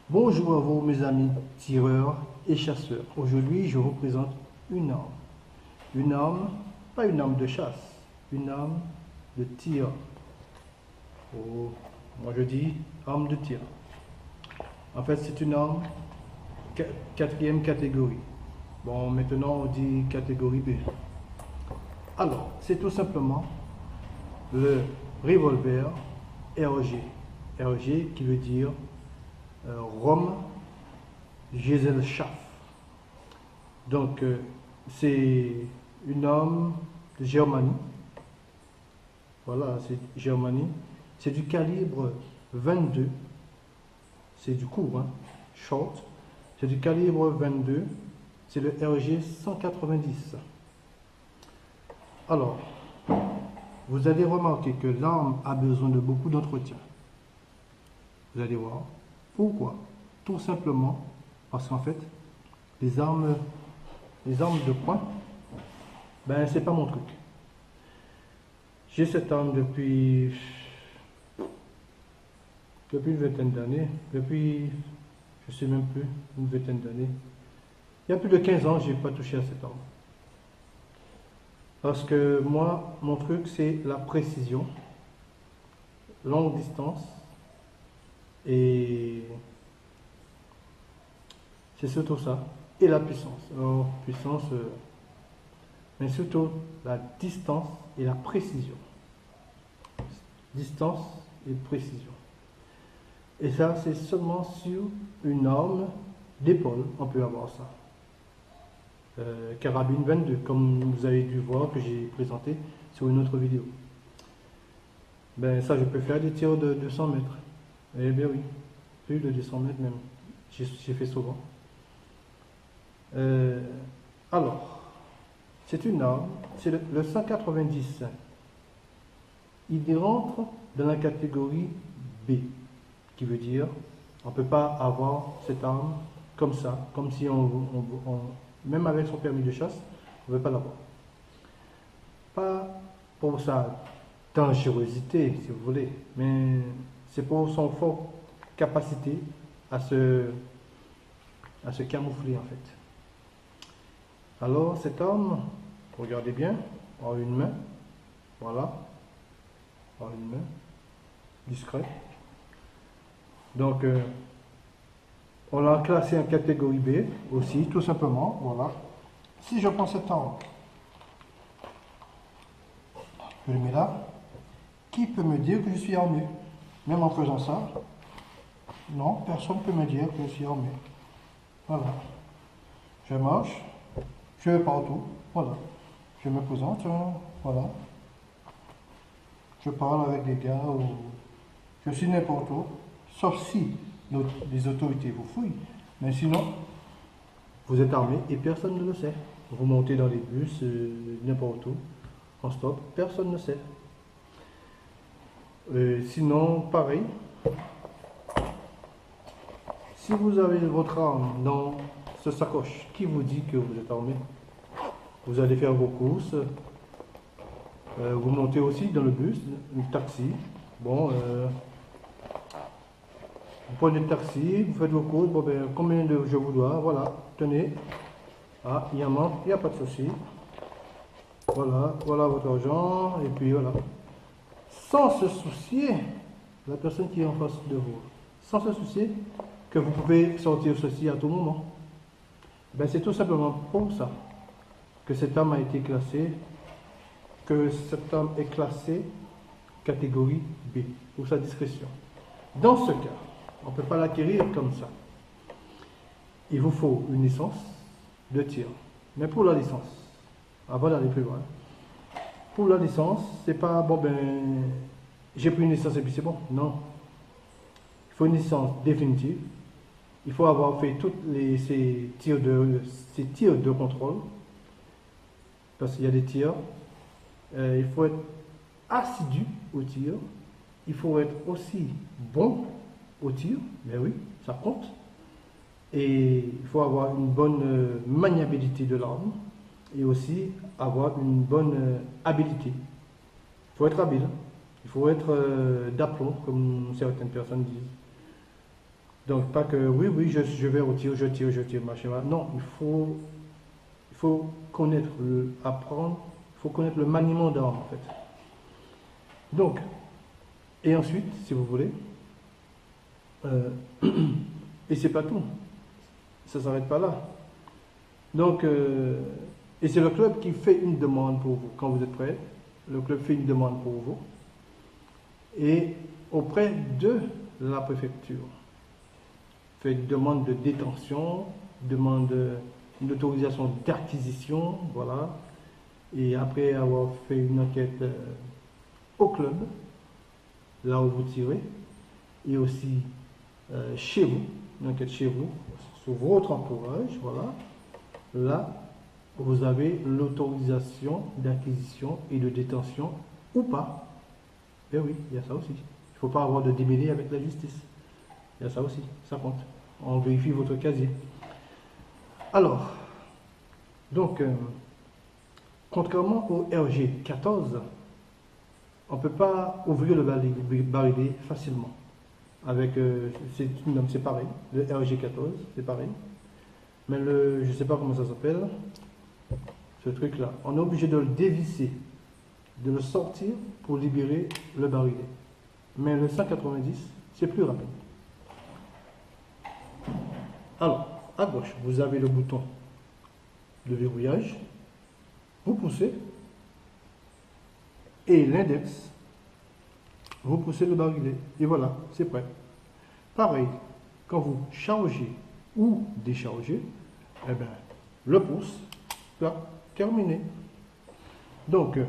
Bonjour à vous mes amis tireurs et chasseurs. Aujourd'hui je vous présente une arme. Une arme, pas une arme de chasse, une arme de tir. Oh, moi je dis arme de tir. En fait c'est une arme quatrième catégorie. Bon maintenant on dit catégorie B. Alors c'est tout simplement le revolver RG. RG qui veut dire Rome Gesellschaft. Donc, c'est une arme de Germanie. Voilà, c'est Germanie. C'est du calibre 22. C'est du court, hein, short. C'est du calibre 22. C'est le RG 190. Alors, vous allez remarquer que l'arme a besoin de beaucoup d'entretien. Vous allez voir. Pourquoi? Tout simplement parce qu'en fait, les armes de poing, ben c'est pas mon truc. J'ai cette arme depuis une vingtaine d'années, depuis, je sais même plus, une vingtaine d'années. Il y a plus de 15 ans, j'ai pas touché à cette arme. Parce que moi, mon truc, c'est la précision, longue distance, et c'est surtout ça. Et la puissance. Alors, puissance, mais surtout la distance et la précision. Distance et précision. Et ça, c'est seulement sur une arme d'épaule, on peut avoir ça. Carabine 22, comme vous avez dû voir que j'ai présenté sur une autre vidéo. Ben ça, je peux faire des tirs de 200 mètres. Eh bien oui, plus de 200 mètres même. J'ai fait souvent. Alors, c'est une arme, c'est le 190. Il rentre dans la catégorie B, qui veut dire on ne peut pas avoir cette arme comme ça, comme si même avec son permis de chasse, on ne veut pas l'avoir. Pas pour sa dangerosité, si vous voulez, mais c'est pour son fort capacité à se camoufler en fait. Alors cette arme, regardez bien, en une main, voilà, en une main, discret. Donc on l'a classé en catégorie B aussi, tout simplement, voilà. Si je prends cette arme, je le mets là, qui peut me dire que je suis armé? Même en faisant ça, non, personne ne peut me dire que je suis armé. Voilà. Je marche, je vais partout, voilà. Je me présente, voilà. Je parle avec des gars ou je suis n'importe où, sauf si les autorités vous fouillent. Mais sinon, vous êtes armé et personne ne le sait. Vous montez dans les bus, n'importe où, en stop, personne ne sait. Sinon, pareil, si vous avez votre arme dans ce sacoche, qui vous dit que vous êtes armé? Vous allez faire vos courses, vous montez aussi dans le bus, le taxi. Bon, vous prenez le taxi, vous faites vos courses, bon ben, combien de je vous dois, voilà, tenez. Ah, il y en manque, il n'y a pas de souci. Voilà, voilà votre argent, et puis voilà. Sans se soucier, la personne qui est en face de vous, sans se soucier que vous pouvez sortir ceci à tout moment. Ben, c'est tout simplement pour ça que cette arme a été classée, que cette arme est classée catégorie B, pour sa discrétion. Dans ce cas, on ne peut pas l'acquérir comme ça. Il vous faut une licence de tir. Mais pour la licence, avant d'aller plus loin, pour la licence, c'est pas bon ben j'ai pris une licence et puis c'est bon. Non. Il faut une licence définitive. Il faut avoir fait tous ces tirs de contrôle. Parce qu'il y a des tirs. Il faut être assidu au tir. Il faut être aussi bon au tir. Mais oui, ça compte. Et il faut avoir une bonne maniabilité de l'arme. Et aussi avoir une bonne habilité. Il faut être habile. Il faut être d'aplomb, comme certaines personnes disent. Donc, pas que oui, oui, je vais au tir, je tire, machin. Non, il faut connaître, apprendre, il faut connaître le maniement d'armes en fait. Donc, et ensuite, si vous voulez, euh, et c'est pas tout, ça s'arrête pas là. Donc, et c'est le club qui fait une demande pour vous quand vous êtes prêt. Le club fait une demande pour vous et auprès de la préfecture fait une demande de détention, demande une autorisation d'acquisition, voilà. Et après avoir fait une enquête au club, là où vous tirez, et aussi chez vous, une enquête chez vous, sur votre entourage, voilà. Là, vous avez l'autorisation d'acquisition et de détention ou pas. Eh oui, il y a ça aussi. Il ne faut pas avoir de démêlés avec la justice. Il y a ça aussi, ça compte. On vérifie votre casier. Alors, donc, contrairement au RG14, on ne peut pas ouvrir le barillet facilement. Avec, c'est pareil, le RG14, c'est pareil. Mais je ne sais pas comment ça s'appelle, ce truc-là. On est obligé de le dévisser, de le sortir pour libérer le barillet. Mais le 190, c'est plus rapide. Alors, à gauche, vous avez le bouton de verrouillage. Vous poussez. Et l'index, vous poussez le barillet. Et voilà, c'est prêt. Pareil, quand vous chargez ou déchargez, eh bien, le pouce, là, terminé. Donc,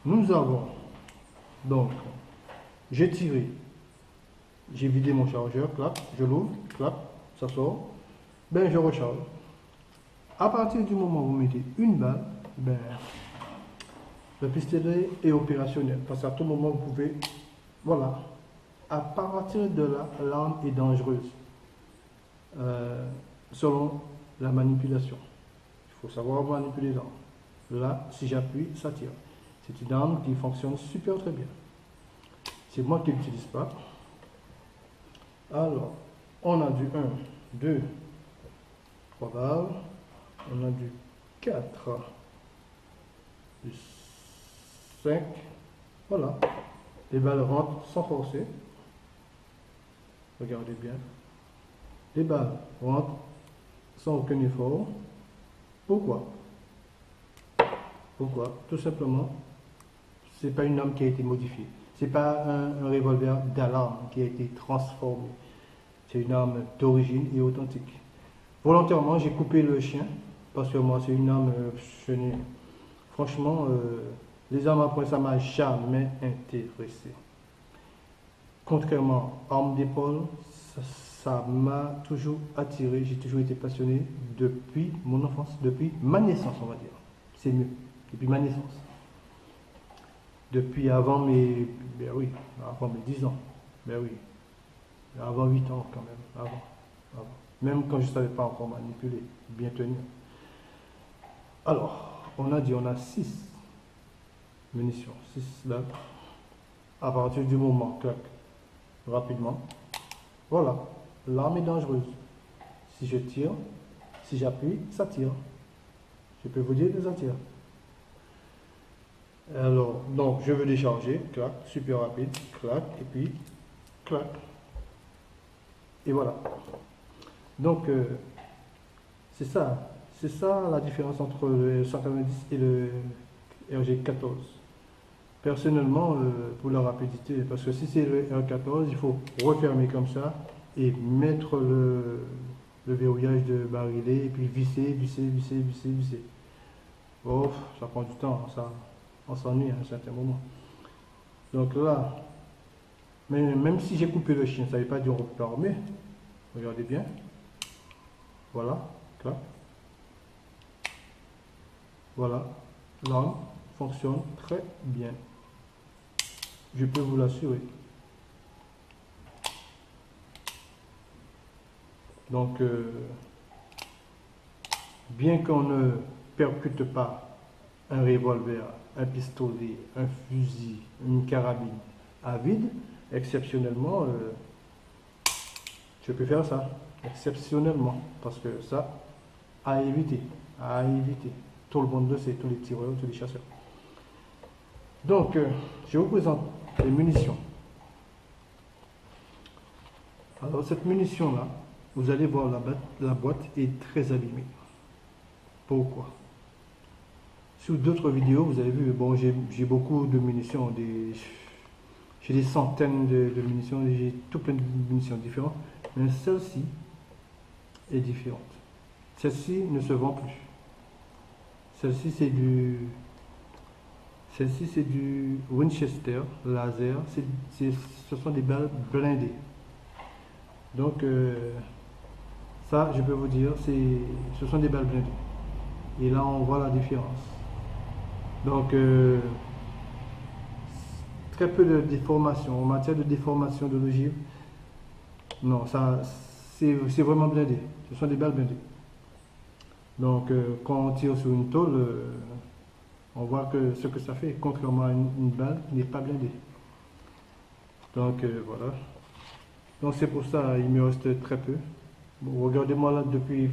nous avons, donc, j'ai tiré, j'ai vidé mon chargeur, clap, je l'ouvre, clap, ça sort, ben je recharge. À partir du moment où vous mettez une balle, ben, le pistolet est opérationnel, parce qu'à tout moment vous pouvez, voilà, à partir de là, l'arme est dangereuse, selon la manipulation. Il faut savoir manipuler l'arme. Là, si j'appuie, ça tire. C'est une arme qui fonctionne super très bien. C'est moi qui ne l'utilise pas. Alors, on a du 1, 2, 3 balles. On a du 4, du 5. Voilà. Les balles rentrent sans forcer. Regardez bien. Les balles rentrent sans aucun effort. Pourquoi? Pourquoi? Tout simplement, ce n'est pas une arme qui a été modifiée. Ce n'est pas un revolver d'alarme qui a été transformé. C'est une arme d'origine et authentique. Volontairement, j'ai coupé le chien parce que moi, c'est une arme chenille. Franchement, les armes à poing, ça ne m'a jamais intéressé. Contrairement à arme d'épaule, ça m'a toujours attiré. J'ai toujours été passionné depuis mon enfance, depuis ma naissance, on va dire. C'est mieux, depuis ma naissance. Depuis avant mes, ben oui, avant mes 10 ans. Ben oui, avant 8 ans quand même, avant. Même quand je ne savais pas encore manipuler, bien tenir. Alors, on a dit, on a 6 munitions, 6 balles. À partir du moment, clac, rapidement, voilà, l'arme est dangereuse. Si je tire, si j'appuie, ça tire. Je peux vous dire que ça tire. Alors, donc, je veux décharger, clac, super rapide, clac, et puis, clac. Et voilà. Donc, c'est ça la différence entre le 190 et le RG14. Personnellement, pour la rapidité, parce que si c'est le R14, il faut refermer comme ça et mettre le verrouillage de barillet et puis visser. Oh, ça prend du temps, ça, on s'ennuie à un certain moment. Donc là, mais même si j'ai coupé le chien, ça ne veut pas dire on peut armer. Regardez bien. Voilà, clac. Voilà, l'arme fonctionne très bien. Je peux vous l'assurer. Donc, bien qu'on ne percute pas un revolver, un pistolet, un fusil, une carabine à vide, exceptionnellement, Je peux faire ça, exceptionnellement, parce que ça, à éviter, à éviter. Tout le monde le sait, tous les tireurs, tous les chasseurs. Donc, je vous présente les munitions. Alors, cette munition-là, vous allez voir la boîte est très abîmée. Pourquoi? Sur d'autres vidéos, vous avez vu, bon, j'ai beaucoup de munitions, j'ai des centaines de munitions, j'ai tout plein de munitions différentes, mais celle-ci est différente. Celle-ci ne se vend plus. Celle-ci c'est du Winchester laser, ce sont des balles blindées. Donc ça, je peux vous dire, ce sont des balles blindées. Et là, on voit la différence. Donc, très peu de déformation. En matière de déformation de l'ogive, non, ça, c'est vraiment blindé. Ce sont des balles blindées. Donc, quand on tire sur une tôle, on voit que ce que ça fait, contrairement à une balle qui n'est pas blindée. Donc, voilà. Donc, c'est pour ça, il me reste très peu. Bon, regardez-moi là depuis,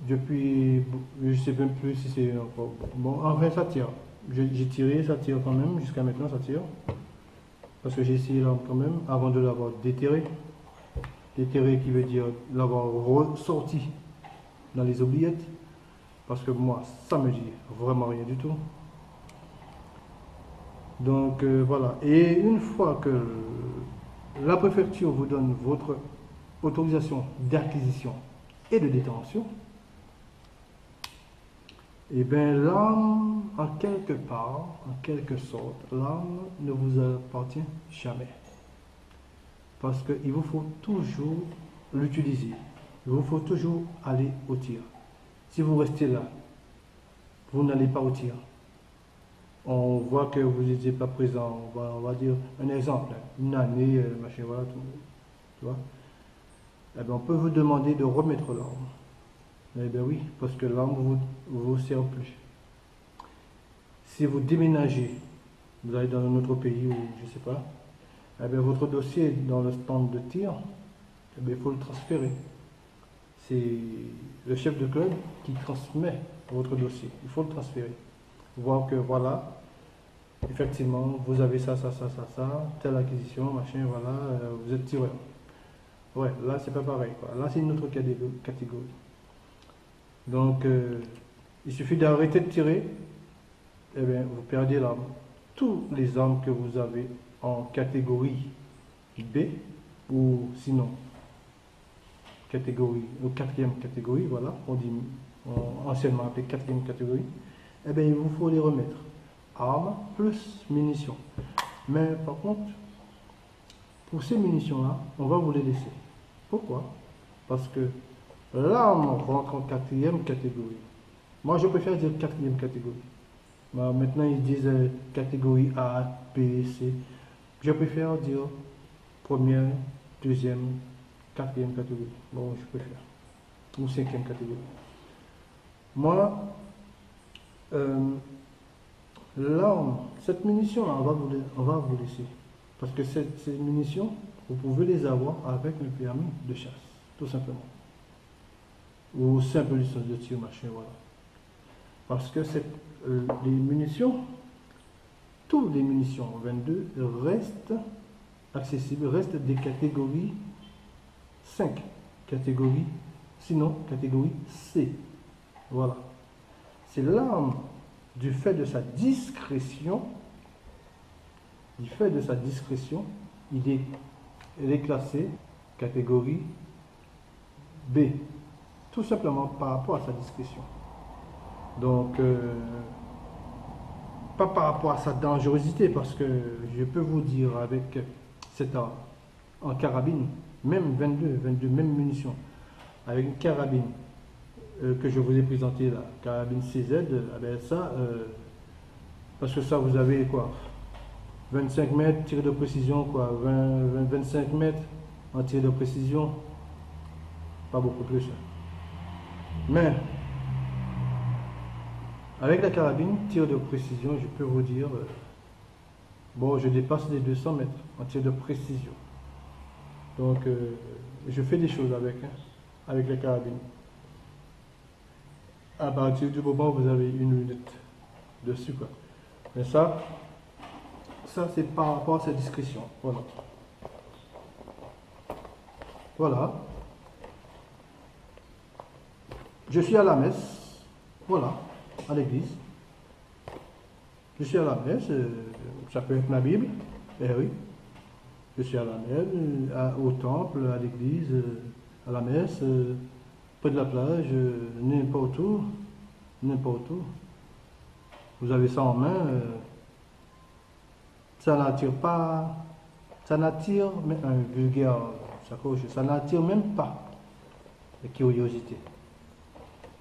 je sais même plus si c'est encore bon. Enfin, ça tire. J'ai tiré, ça tire quand même. Jusqu'à maintenant, ça tire. Parce que j'ai essayé là quand même avant de l'avoir déterré. Déterré qui veut dire l'avoir ressorti dans les oubliettes. Parce que moi, ça me dit vraiment rien du tout. Donc voilà. Et une fois que la préfecture vous donne votre autorisation d'acquisition et de détention, et bien l'arme, en quelque part, en quelque sorte, l'arme ne vous appartient jamais. Parce qu'il vous faut toujours l'utiliser. Il vous faut toujours aller au tir. Si vous restez là, vous n'allez pas au tir. On voit que vous n'étiez pas présent. On va dire un exemple, une année, machin, voilà, tout. Tu vois? Eh bien, on peut vous demander de remettre l'arme. Eh bien oui, parce que l'arme ne vous sert plus. Si vous déménagez, vous allez dans un autre pays ou je ne sais pas, eh bien votre dossier dans le stand de tir, eh bien, il faut le transférer. C'est le chef de club qui transmet votre dossier. Il faut le transférer. Voir que voilà, effectivement, vous avez ça, telle acquisition, machin, voilà, vous êtes tireur. Ouais, là c'est pas pareil, quoi. Là c'est une autre catégorie. Donc, il suffit d'arrêter de tirer, et bien vous perdez l'arme. Tous les armes que vous avez en catégorie B, ou sinon, catégorie, ou quatrième catégorie, voilà, on dit anciennement appelé quatrième catégorie, eh bien il vous faut les remettre. Armes plus munitions. Mais par contre, pour ces munitions-là, on va vous les laisser. Pourquoi? Parce que l'arme rentre en quatrième catégorie. Moi, je préfère dire quatrième catégorie. Maintenant, ils disent catégorie A, B, C. Je préfère dire première, deuxième, quatrième catégorie. Bon, je préfère. Ou cinquième catégorie. Moi, l'arme, cette munition-là, on va vous laisser. Parce que ces munitions, vous pouvez les avoir avec le permis de chasse, tout simplement. Ou simple licence de tir, machin, voilà. Parce que les munitions, toutes les munitions 22 restent accessibles, restent des catégories 5, catégorie, sinon catégorie C. Voilà. C'est l'arme, du fait de sa discrétion, elle est classée catégorie B. Tout simplement par rapport à sa discrétion. Donc, pas par rapport à sa dangerosité, parce que je peux vous dire avec cette arme en carabine, même 22 même munitions, avec une carabine que je vous ai présentée là, carabine CZ, avec ça, parce que ça vous avez quoi, 25 mètres, tir de précision, quoi, 25 mètres en tir de précision, pas beaucoup plus. Mais, avec la carabine, tir de précision, je peux vous dire, bon, je dépasse les 200 mètres en tir de précision. Donc, je fais des choses avec les carabines. À partir du moment où vous avez une lunette dessus, quoi. Mais ça c'est par rapport à cette discrétion. Voilà. Voilà. Je suis à la messe. Voilà. À l'église. Je suis à la messe. Ça peut être ma Bible. Eh oui. Je suis à la messe, au temple, à l'église, à la messe, près de la plage, n'importe où. N'importe où. Vous avez ça en main. Ça n'attire pas. Ça n'attire, mais un vulgaire sacoche, ça n'attire même pas la curiosité.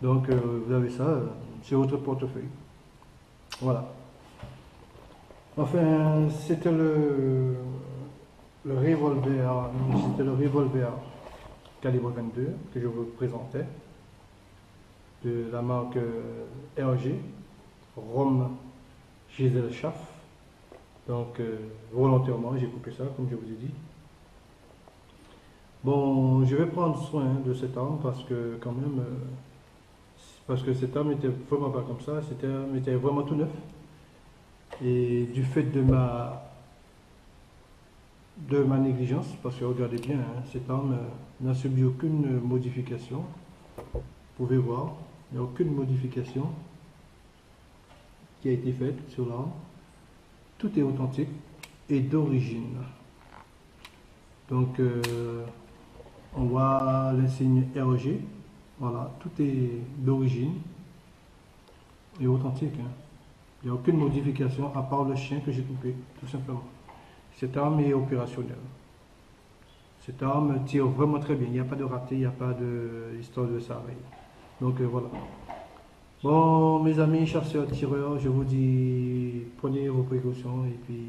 Donc vous avez ça sur votre portefeuille. Voilà. Enfin, c'était le revolver, c'était le revolver calibre 22 que je vous présentais de la marque RG, Rom Giselle Schaff. Donc volontairement j'ai coupé ça comme je vous ai dit. Bon, je vais prendre soin de cette arme parce que quand même, parce que cette arme était vraiment pas comme ça, cette arme était vraiment tout neuf. Et du fait de ma négligence, parce que regardez bien, hein, cette arme n'a subi aucune modification. Vous pouvez voir, il n'y a aucune modification qui a été faite sur l'arme. Tout est authentique et d'origine. Donc, on voit l'insigne RG. Voilà, tout est d'origine et authentique. Hein. Il n'y a aucune modification à part le chien que j'ai coupé, tout simplement. Cette arme est opérationnelle. Cette arme tire vraiment très bien. Il n'y a pas de raté, il n'y a pas d'histoire de ça. Donc voilà. Bon, mes amis chasseurs, tireurs, je vous dis prenez vos précautions et puis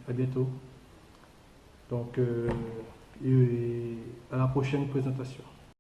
à bientôt. Donc, et à la prochaine présentation.